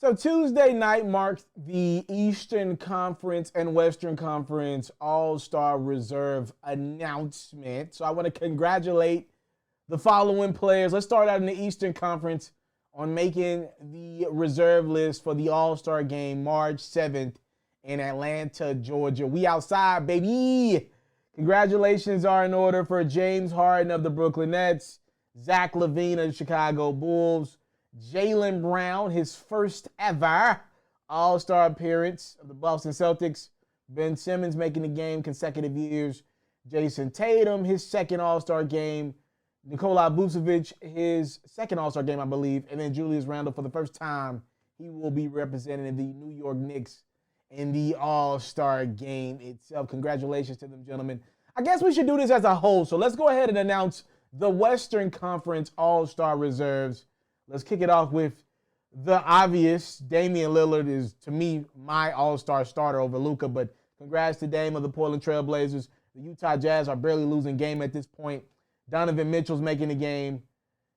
So Tuesday night marked the Eastern Conference and Western Conference All-Star Reserve announcement. So I want to congratulate the following players. Let's start out in the Eastern Conference on making the reserve list for the All-Star game March 7th in Atlanta, Georgia. We outside, baby. Congratulations are in order for James Harden of the Brooklyn Nets, Zach LaVine of the Chicago Bulls, Jaylen Brown, his first ever All-Star appearance of the Boston Celtics. Ben Simmons making the game consecutive years. Jason Tatum, his second All-Star game. Nikola Vucevic, his second All-Star game, I believe. And then Julius Randle, for the first time, he will be representing the New York Knicks in the All-Star game itself. Congratulations to them, gentlemen. I guess we should do this as a whole. So let's go ahead and announce the Western Conference All-Star reserves. Let's kick it off with the obvious. Damian Lillard is, to me, my all-star starter over Luka, but congrats to Dame of the Portland Trail Blazers. The Utah Jazz are barely losing game at this point. Donovan Mitchell's making the game.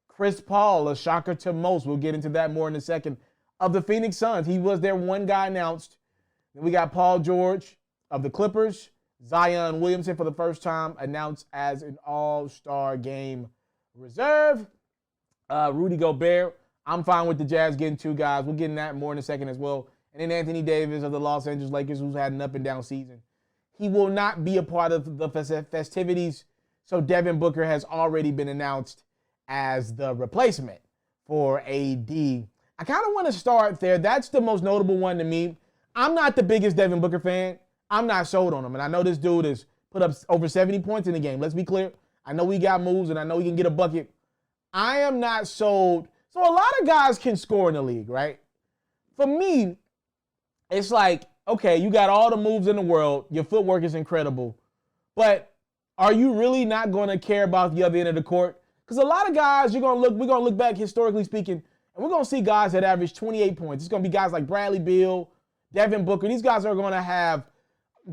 Chris Paul, a shocker to most. We'll get into that more in a second. Of the Phoenix Suns, he was their one guy announced. Then we got Paul George of the Clippers. Zion Williamson, for the first time, announced as an all-star game reserve. Rudy Gobert, I'm fine with the Jazz getting two guys. We'll get in that more in a second as well. And then Anthony Davis of the Los Angeles Lakers, who's had an up-and-down season. He will not be a part of the festivities, so Devin Booker has already been announced as the replacement for AD. I kind of want to start there. That's the most notable one to me. I'm not the biggest Devin Booker fan. I'm not sold on him, and I know this dude has put up over 70 points in the game. Let's be clear. I know he got moves, and I know he can get a bucket. I am not sold. So a lot of guys can score in the league, right? For me, it's like, okay, you got all the moves in the world. Your footwork is incredible. But are you really not going to care about the other end of the court? Because a lot of guys, we're going to look back historically speaking, and we're going to see guys that average 28 points. It's going to be guys like Bradley Beal, Devin Booker. These guys are going to have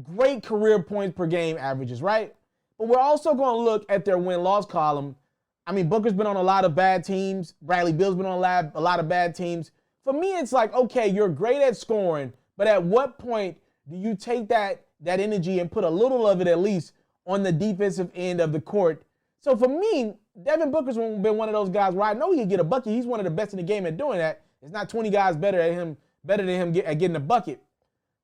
great career points per game averages, right? But we're also going to look at their win-loss column. I mean, Booker's been on a lot of bad teams. Bradley Beal's been on a lot of bad teams. For me, it's like, okay, you're great at scoring, but at what point do you take that energy and put a little of it at least on the defensive end of the court? So for me, Devin Booker's been one of those guys where I know he can get a bucket. He's one of the best in the game at doing that. It's not 20 guys better than him at getting a bucket.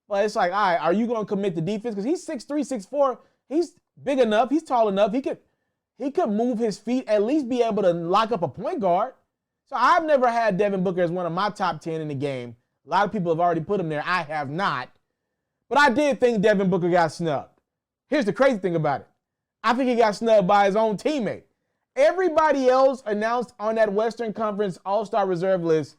But it's like, all right, are you going to commit to defense? Because he's 6'3", 6'4". He's big enough. He's tall enough. He could move his feet, at least be able to lock up a point guard. So I've never had Devin Booker as one of my top 10 in the game. A lot of people have already put him there. I have not. But I did think Devin Booker got snubbed. Here's the crazy thing about it. I think he got snubbed by his own teammate. Everybody else announced on that Western Conference All-Star Reserve list,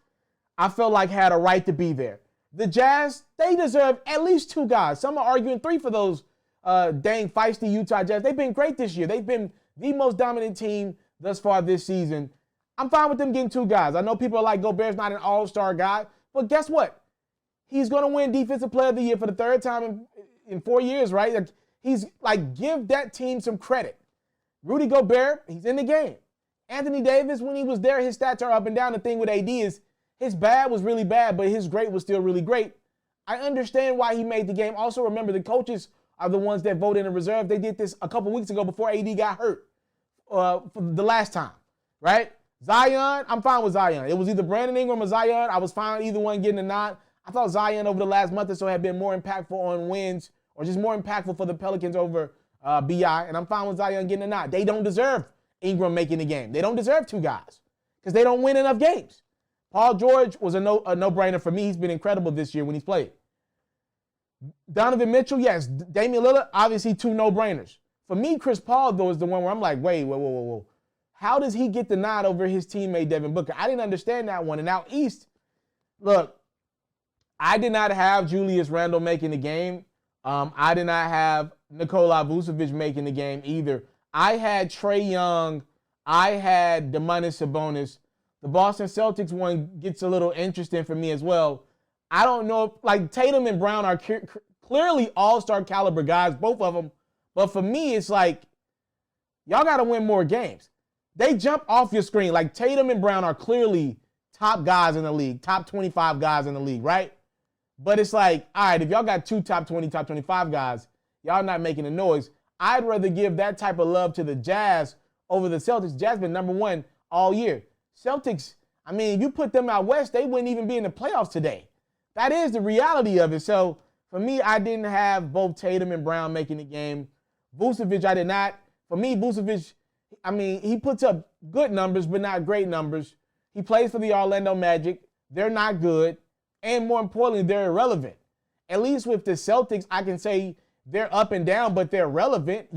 I felt like had a right to be there. The Jazz, they deserve at least two guys. Some are arguing three for those dang feisty Utah Jazz. They've been great this year. They've been the most dominant team thus far this season. I'm fine with them getting two guys. I know people are like, Gobert's not an all-star guy, but guess what? He's going to win Defensive Player of the Year for the third time in 4 years, right? Give that team some credit. Rudy Gobert, he's in the game. Anthony Davis, when he was there, his stats are up and down. The thing with AD is his bad was really bad, but his great was still really great. I understand why he made the game. Also, remember, the coaches are the ones that vote in the reserve. They did this a couple weeks ago before AD got hurt for the last time, right? Zion, I'm fine with Zion. It was either Brandon Ingram or Zion. I was fine with either one getting a nod. I thought Zion over the last month or so had been more impactful on wins or just more impactful for the Pelicans over BI, and I'm fine with Zion getting a nod. They don't deserve Ingram making the game. They don't deserve two guys because they don't win enough games. Paul George was a no-brainer for me. He's been incredible this year when he's played. Donovan Mitchell, yes. Damian Lillard, obviously two no-brainers. For me, Chris Paul, though, is the one where I'm like, whoa. How does he get the nod over his teammate Devin Booker? I didn't understand that one. And out East, look, I did not have Julius Randle making the game. I did not have Nikola Vucevic making the game either. I had Trae Young. I had Domantas Sabonis. The Boston Celtics one gets a little interesting for me as well. I don't know, like Tatum and Brown are clearly all-star caliber guys, both of them. But for me, it's like, y'all got to win more games. They jump off your screen. Like Tatum and Brown are clearly top guys in the league, top 25 guys in the league, right? But it's like, all right, if y'all got 2 top 20, top 25 guys, y'all not making a noise. I'd rather give that type of love to the Jazz over the Celtics. Jazz been number 1 all year. Celtics, I mean, if you put them out west, they wouldn't even be in the playoffs today. That is the reality of it. So for me, I didn't have both Tatum and Brown making the game. Vucevic, I did not. For me, Vucevic, I mean, he puts up good numbers, but not great numbers. He plays for the Orlando Magic. They're not good. And more importantly, they're irrelevant. At least with the Celtics, I can say they're up and down, but they're relevant.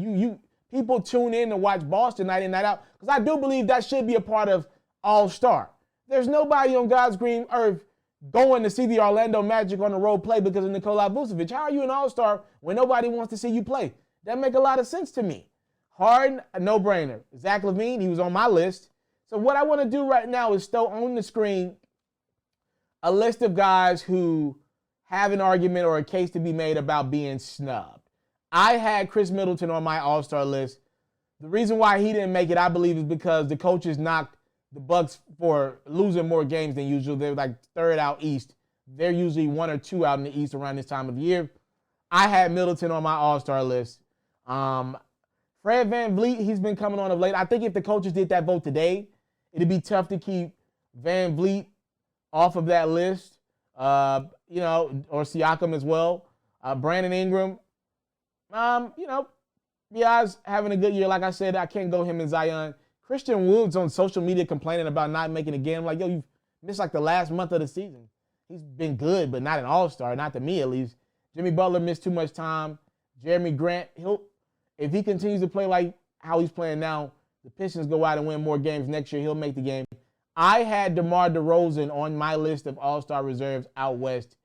People tune in to watch Boston night in, night out, because I do believe that should be a part of All-Star. There's nobody on God's green earth going to see the Orlando Magic on the road play because of Nikola Vucevic. How are you an All-Star when nobody wants to see you play? That make a lot of sense to me. Harden, a no-brainer. Zach LaVine, he was on my list. So what I want to do right now is throw on the screen a list of guys who have an argument or a case to be made about being snubbed. I had Chris Middleton on my All-Star list. The reason why he didn't make it, I believe, is because the coaches knocked the Bucks for losing more games than usual. They're like 3rd out East. They're usually 1 or 2 out in the East around this time of the year. I had Middleton on my All-Star list. Fred VanVleet, he's been coming on of late. I think if the coaches did that vote today, it'd be tough to keep VanVleet off of that list, or Siakam as well. Brandon Ingram, Bi's having a good year. Like I said, I can't go him and Zion. Christian Wood's on social media complaining about not making a game. I'm like, yo, you've missed like the last month of the season. He's been good, but not an all-star, not to me at least. Jimmy Butler missed too much time. Jeremy Grant, if he continues to play like how he's playing now, the Pistons go out and win more games next year, he'll make the game. I had DeMar DeRozan on my list of all-star reserves out west.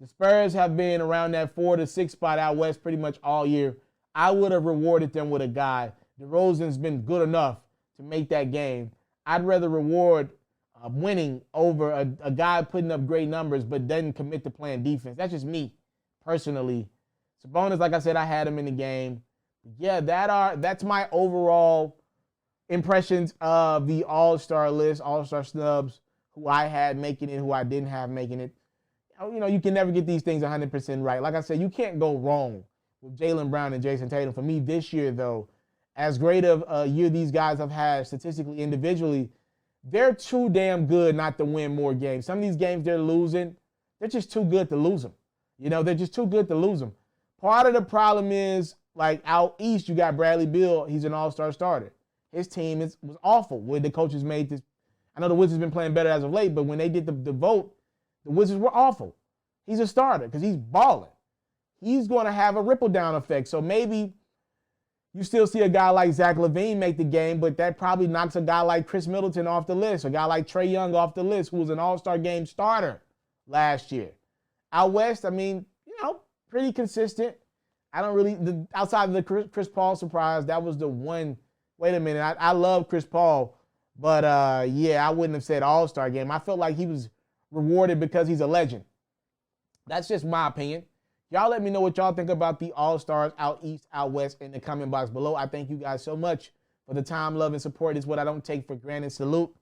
The Spurs have been around that 4 to 6 spot out west pretty much all year. I would have rewarded them with a guy. DeRozan's been good enough to make that game. I'd rather reward winning over a guy putting up great numbers but doesn't commit to playing defense. That's just me, personally. Sabonis, like I said, I had him in the game. Yeah, that's my overall impressions of the all-star list, all-star snubs, who I had making it, who I didn't have making it. You can never get these things 100% right. Like I said, you can't go wrong with Jaylen Brown and Jason Tatum. For me this year, though, as great of a year these guys have had statistically, individually, they're too damn good not to win more games. Some of these games they're losing, they're just too good to lose them. They're just too good to lose them. Part of the problem is, like out east, you got Bradley Beal. He's an all-star starter. His team was awful when the coaches made this. I know the Wizards have been playing better as of late, but when they did the vote, the Wizards were awful. He's a starter because he's balling. He's going to have a ripple-down effect. So maybe you still see a guy like Zach LaVine make the game, but that probably knocks a guy like Chris Middleton off the list, a guy like Trae Young off the list, who was an all-star game starter last year. Out west, I mean, pretty consistent. I don't really, outside of the Chris Paul surprise, that was the one. Wait a minute, I love Chris Paul, but I wouldn't have said all-star game. I felt like he was rewarded because he's a legend. That's just my opinion. Y'all let me know what y'all think about the all-stars out east, out west in the comment box below. I thank you guys so much for the time, love, and support. It's what I don't take for granted. Salute.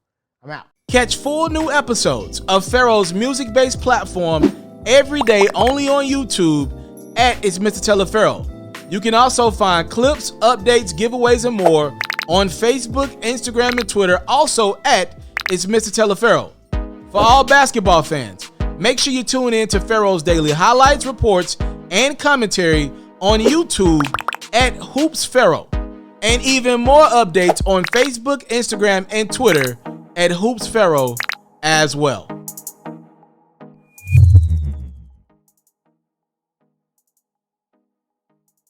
I'm out. Catch full new episodes of FERRO's music-based platform every day only on YouTube at It's Mr.Taliaferro. You can also find clips, updates, giveaways, and more on Facebook, Instagram, and Twitter, also at It's Mr.Taliaferro. For all basketball fans, make sure you tune in to FERRO's daily highlights, reports, and commentary on YouTube at HoopsFERRO, and even more updates on Facebook, Instagram, and Twitter at HoopsFERRO as well.